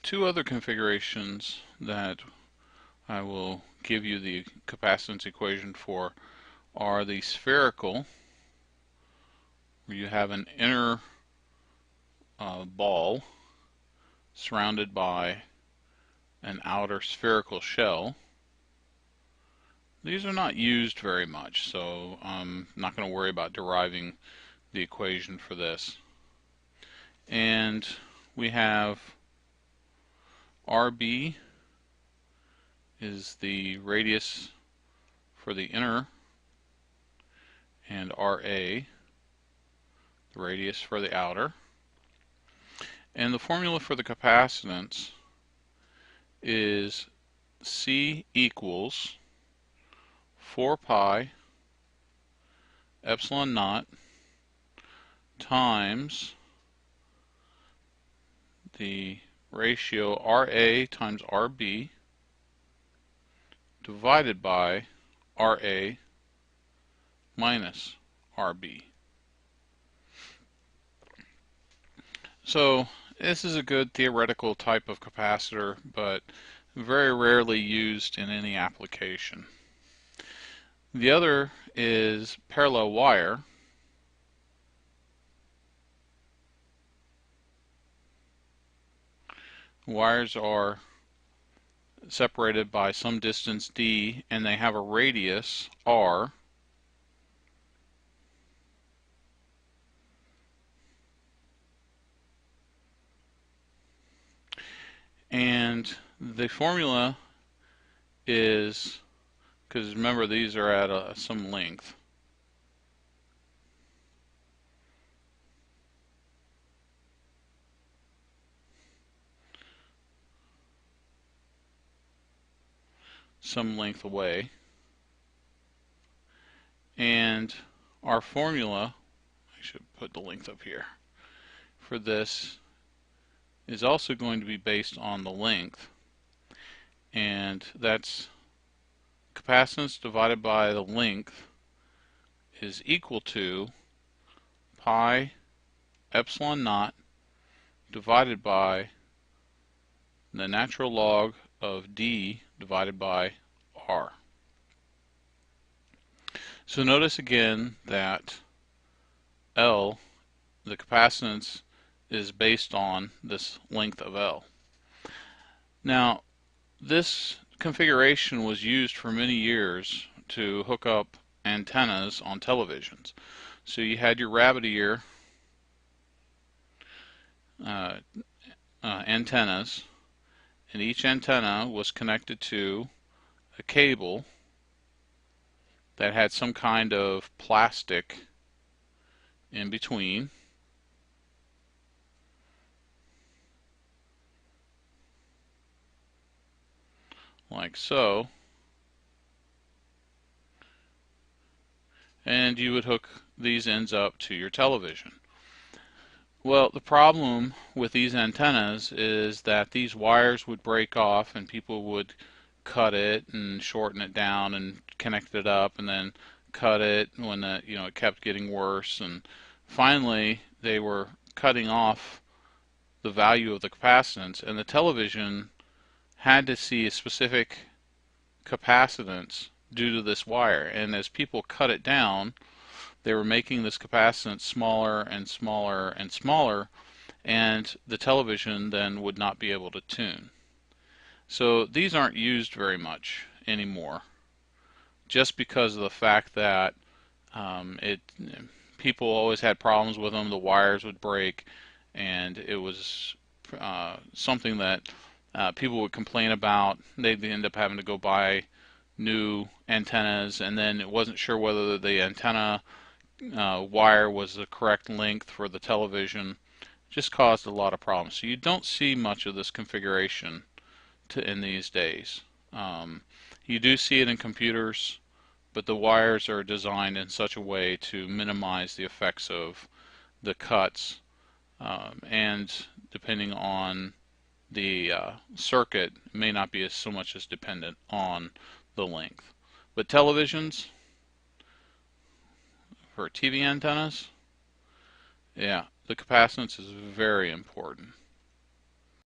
two other configurations that I will give you the capacitance equation for are the spherical, where you have an inner ball surrounded by an outer spherical shell. These are not used very much, so I'm not going to worry about deriving the equation for this. And we have RB is the radius for the inner, and RA, the radius for the outer. And the formula for the capacitance is C equals 4 pi epsilon naught times the ratio RA times RB divided by RA minus RB. So this is a good theoretical type of capacitor, but very rarely used in any application. The other is parallel wire. Wires are separated by some distance d, and they have a radius r. And the formula is, because remember these are at some length, away, and our formula, I should put the length up here, for this is also going to be based on the length, and that's capacitance divided by the length is equal to pi epsilon naught divided by the natural log of d divided by r. So notice again that L, the capacitance, is based on this length of L. Now, this configuration was used for many years to hook up antennas on televisions. So you had your rabbit ear antennas, and each antenna was connected to a cable that had some kind of plastic in between. Like so. And you would hook these ends up to your television. Well, the problem with these antennas is that these wires would break off and people would cut it and shorten it down and connect it up and then cut it when it kept getting worse, and finally they were cutting off the value of the capacitance, and the television had to see a specific capacitance due to this wire, and as people cut it down they were making this capacitance smaller and smaller and smaller, and the television then would not be able to tune. So these aren't used very much anymore, just because of the fact that people always had problems with them. The wires would break, and it was something that people would complain about. They'd end up having to go buy new antennas, and then it wasn't sure whether the antenna wire was the correct length for the television. Just caused a lot of problems. So you don't see much of this configuration in these days. You do see it in computers, but the wires are designed in such a way to minimize the effects of the cuts, and depending on the circuit, it may not be so much as dependent on the length. But televisions, for TV antennas, yeah, the capacitance is very important.